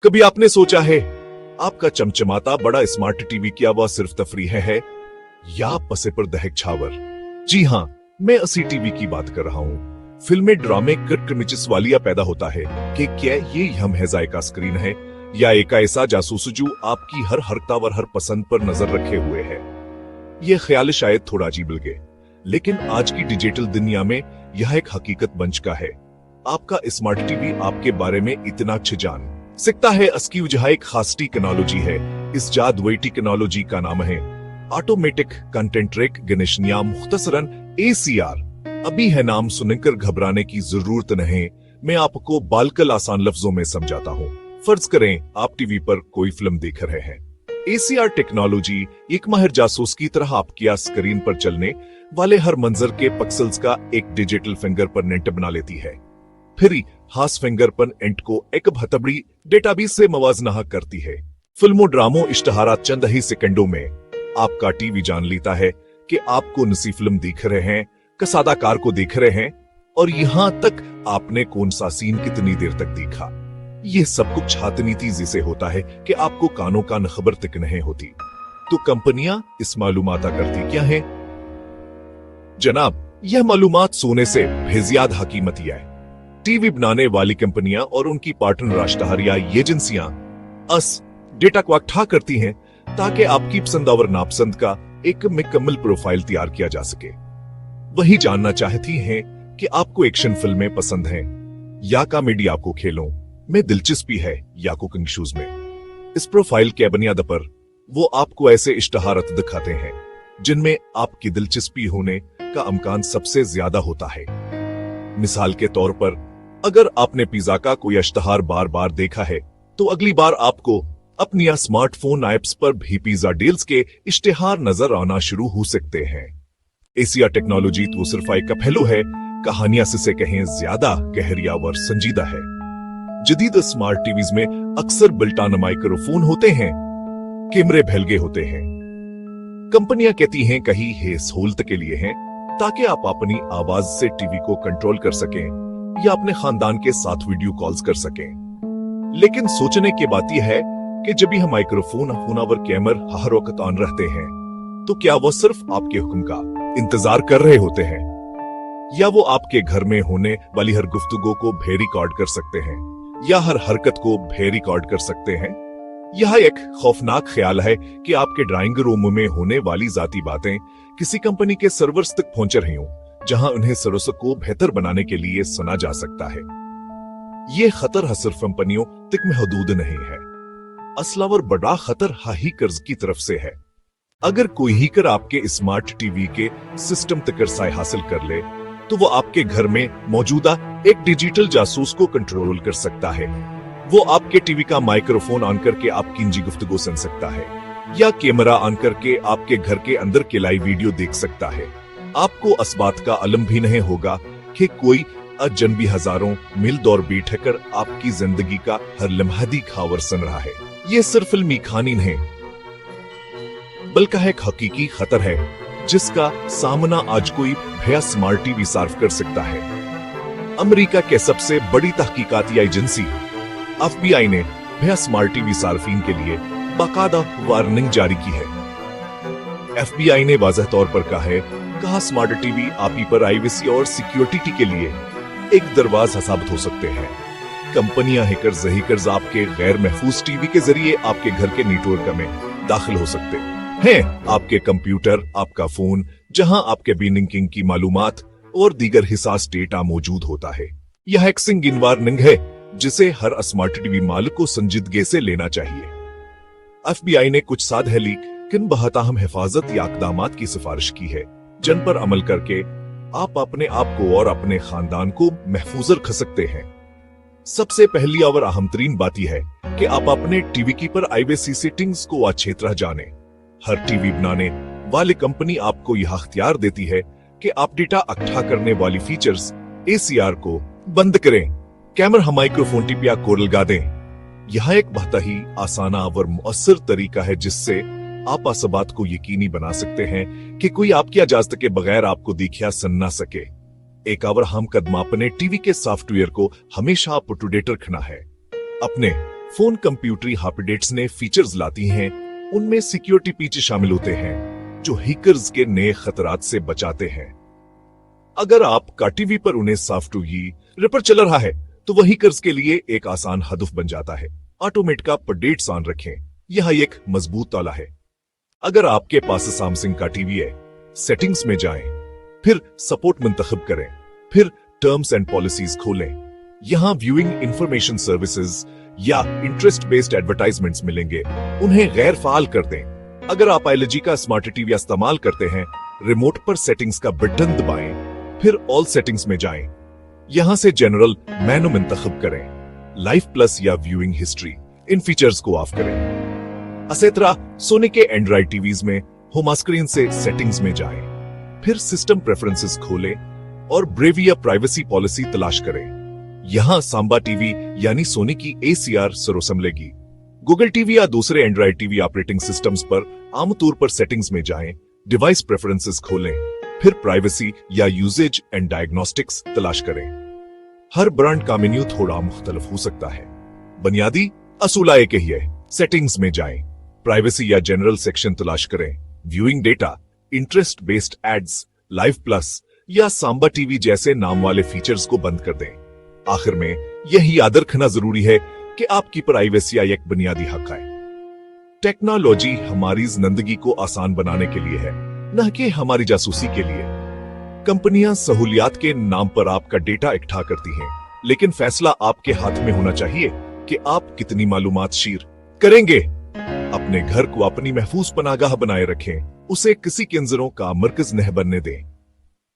कभी आपने सोचा है आपका चमचमाता बड़ा स्मार्ट टीवी क्या वह सिर्फ तफरीह है या पसे पर दहक छावर? जी हाँ, मैं असी टीवी की बात कर रहा हूँ। फिल्में ड्रामे कट वालिया पैदा होता है कि क्या ये हम है जायका स्क्रीन है या एक ऐसा जासूस जो आपकी हर हरकत और हर पसंद पर नजर रखे हुए है। ये ख्याल शायद थोड़ा अजीब लगे, लेकिन आज की डिजिटल दुनिया में यह एक हकीकत बन चुका है। आपका स्मार्ट टीवी आपके बारे में इतना अच्छे जान सकता है। इसकी वजह एक खास टेक्नोलॉजी है। इस जादुई टेक्नोलॉजी का नाम है ऑटोमेटिक कंटेंट रिकग्निशन या मुख्तसरन ACR। अभी है नाम सुनकर घबराने की जरूरत नहीं, मैं आपको बालकल आसान लफ्जों में समझाता हूँ। फर्ज करें आप टीवी पर कोई फिल्म देख रहे हैं। ACR टेक्नोलॉजी एक माहिर जासूस की तरह आपकी स्क्रीन पर चलने वाले हर मंजर के पिक्सेल्स का एक डिजिटल फिंगरप्रिंट बना लेती है। फिर हास फिंगरप्रिंट को एक भतबड़ी डेटाबेस से मवाजना करती है। फिल्मों ड्रामों इश्तहारात चंद ही सेकंडों में आपका टीवी जान लेता है कि आपको नसी फिल्म देख रहे हैं, कसादा कार को देख रहे हैं और यहाँ तक आपने कौन सा सीन कितनी देर तक देखा। ये सब कुछ छातनी तेजी से होता है कि आपको कानों का न खबर तक नहीं होती। तो कंपनियां इस मालूमात करती क्या है? जनाब, यह मालूमात सोने से बेजियाद हकीमती है। टीवी बनाने वाली कंपनियां और उनकी पार्टनर राष्ट्रहारिया एजेंसियां अस डेटा को इकट्ठा करती हैं ताकि आपकी पसंद और नापसंद का एक मुकम्मल प्रोफाइल तैयार किया जा सके। वही जानना चाहती हैं कि आपको एक्शन फिल्में पसंद हैं या कॉमेडी, आपको खेलों में दिलचस्पी है या कुकिंग शोज में। इस प्रोफाइल के बुनियाद पर वो आपको ऐसे इश्तहारात दिखाते हैं जिनमें आपकी दिलचस्पी होने का अमकान सबसे ज्यादा होता है। मिसाल के तौर पर अगर आपने पिज्जा का कोई इश्तहार बार बार देखा है तो अगली बार आपको अपनी स्मार्टफोन ऐप्स पर भी पिज्जा डील्स के इश्तहार नजर आना शुरू हो सकते हैं। ACR टेक्नोलॉजी तो सिर्फ एक पहलू है, कहानियां से कहें ज्यादा गहरिया व संजीदा है। जदीद स्मार्ट टीवीज में अक्सर बिल्ट-इन माइक्रोफोन होते हैं, कैमरे भेलगे होते हैं। कंपनियां कहती हैं कहीं ये सहूलत के लिए हैं ताकि आप अपनी आवाज से टीवी को कंट्रोल कर सकें या अपने खानदान के साथ वीडियो कॉल्स कर सकें। लेकिन सोचने की बात यह है कि जब भी हम माइक्रोफोन और कैमरा हर वक्त ऑन रहते हैं तो क्या वो सिर्फ आपके हुक्म का इंतजार कर रहे होते हैं या वो आपके घर में होने वाली हर गुफ्तगू को भी रिकॉर्ड कर सकते हैं या हर हरकत को भी रिकॉर्ड कर सकते हैं? यह एक खौफनाक ख्याल है कि आपके ड्राइंग रूम में होने वाली जाती बातें किसी कंपनी के सर्वर्स तक पहुंच रही हों जहां उन्हें सर्विस को बेहतर बनाने के लिए सुना जा सकता है। ये खतर सिर्फ कंपनियों तक महदूद नहीं है, असला और बड़ा खतर हाही कर्ज की तरफ से है। अगर कोई ही कर आपके स्मार्ट टीवी के सिस्टम तक रसाई हासिल कर ले तो वो आपके घर में मौजूदा एक डिजिटल जासूस को कंट्रोल कर सकता है। वो आपके टीवी का माइक्रोफोन ऑन करके आपकी निजी गुफ्तगू सुन सकता है या कैमरा ऑन करके आपके घर के अंदर के लाइव वीडियो देख सकता है। आपको इस बात का इल्म भी नहीं होगा कि कोई अजनबी हजारों मील दूर बैठकर आपकी जिंदगी का हर लम्हादी खबर सुन रहा है। ये सिर्फ फिल्मी कहानी नहीं बल्कि एक हकीकी खतर है जिसका सामना आज कोई भया स्मार्ट टीवी सार्फ कर सकता है। अमेरिका के सबसे बड़ी तहकीकाती एजेंसी FBI ने भया स्मार्ट टीवी सार्फिन के लिए बाकायदा वार्निंग जारी की है। FBI ने वाज़ह तौर पर कहा स्मार्ट टीवी आपकी प्राइवेसी और सिक्योरिटी के लिए एक दरवाजा साबित हो सकते हैं। कंपनियां हैकर्स आपके गैर महफूज टीवी के जरिए आपके घर के नेटवर्क में दाखिल हो सकते हैं। आपके कंप्यूटर, आपका फोन, जहां आपके बैंकिंग की मालूमात और दीगर हिसास डेटा मौजूद होता है। यह एक संगीन वार्निंग है जिसे हर स्मार्ट टीवी मालिक को संजीदगी से लेना चाहिए। FBI ने कुछ सादे लेकिन बहुत अहम हिफाजत या इक़दामात की सिफारिश की है जिन पर अमल करके आप अपने आप को और अपने खानदान को महफूज रख सकते हैं। सबसे पहली और अहम तरीन बात यह है कि आप अपने टीवी की प्राइवेसी सेटिंग्स को अच्छी तरह जानें। हर टीवी बनाने वाली कंपनी आपको यह अख्तियार देती है कि आप डेटा इकट्ठा करने वाली फीचर्स ACR को बंद करें, कैमरा माइक्रोफोन टिपिया को लगा दें। यह एक बहुत ही आसान और मुअस्सर तरीका है जिससे आप इस बात को यकीनी बना सकते हैं कि कोई आपकी इजाजत के बगैर आपको देखिया सुन ना सके। एक और अहम कदम अपने टीवी के सॉफ्टवेयर को हमेशा अप टू डेट रखना है। अपने फोन कंप्यूटरी अपडेट्स ने फीचर्स लाती हैं, उनमें सिक्योरिटी पैच शामिल होते हैं जो हैकर्स के नए खतरात से बचाते हैं। अगर आपका टीवी पर उन्हें सॉफ्टवेयर रिपेयर चल रहा है तो वह हैकर्स के लिए एक आसान हदफ बन जाता है। ऑटोमेट का अपडेट्स ऑन रखें, यह एक मजबूत ताला है। अगर आपके पास सैमसंग का टीवी है, सेटिंग्स में जाएं, फिर सपोर्ट मुंतखब करें, फिर टर्म्स एंड पॉलिसीज खोलें। यहां व्यूइंग इंफॉर्मेशन सर्विसेज या इंटरेस्ट बेस्ड एडवर्टाइजमेंट्स मिलेंगे, उन्हें गैर फाल कर दें। अगर आप LG का स्मार्ट टीवी इस्तेमाल करते हैं, रिमोट पर सेटिंग्स का बटन दबाएं, फिर ऑल सेटिंग्स में जाएं। यहां से जनरल मेनू मुंतखब करें, लाइफ प्लस या व्यूइंग हिस्ट्री, इन फीचर्स को ऑफ करें। इसी तरह सोनी के एंड्रॉइड टीवीज में होम स्क्रीन से सेटिंग्स में जाएं, फिर सिस्टम प्रेफरेंसेस खोलें और ब्रेव या प्राइवेसी पॉलिसी तलाश करें। यहां सांबा टीवी यानी सोनी की ACR सरोसम लेगी। गूगल टीवी या दूसरे एंड्रॉइड टीवी ऑपरेटिंग सिस्टम्स पर आमतौर पर सेटिंग्स में जाएं, डिवाइस प्रेफरेंसेस खोलें, फिर प्राइवेसी या यूजेज एंड डायग्नोस्टिक्स तलाश करें। हर ब्रांड का मेन्यू थोड़ा मुख्तलिफ हो सकता है। बुनियादी असूला एक ही है। सेटिंग्स में जाएं, प्राइवेसी या जनरल सेक्शन तलाश करें, viewing data, interest based ads, live plus या सांबा टीवी जैसे नाम वाले फीचर्स को बंद कर दें। आखिर में यही याद रखना जरूरी है कि आपकी प्राइवेसी एक बुनियादी हक है। टेक्नोलॉजी हमारी जिंदगी को आसान बनाने के लिए है, न कि हमारी जासूसी के लिए। कंपनियां सहूलियात के नाम पर आपका डेटा इकट्ठा करती हैं, लेकिन फैसला आपके हाथ में होना चाहिए कि आप कितनी मालूमात शेयर करेंगे। अपने घर को अपनी महफूज पनागाह बनाए रखें, उसे किसी के नजरों का मरकज नहीं बनने दें।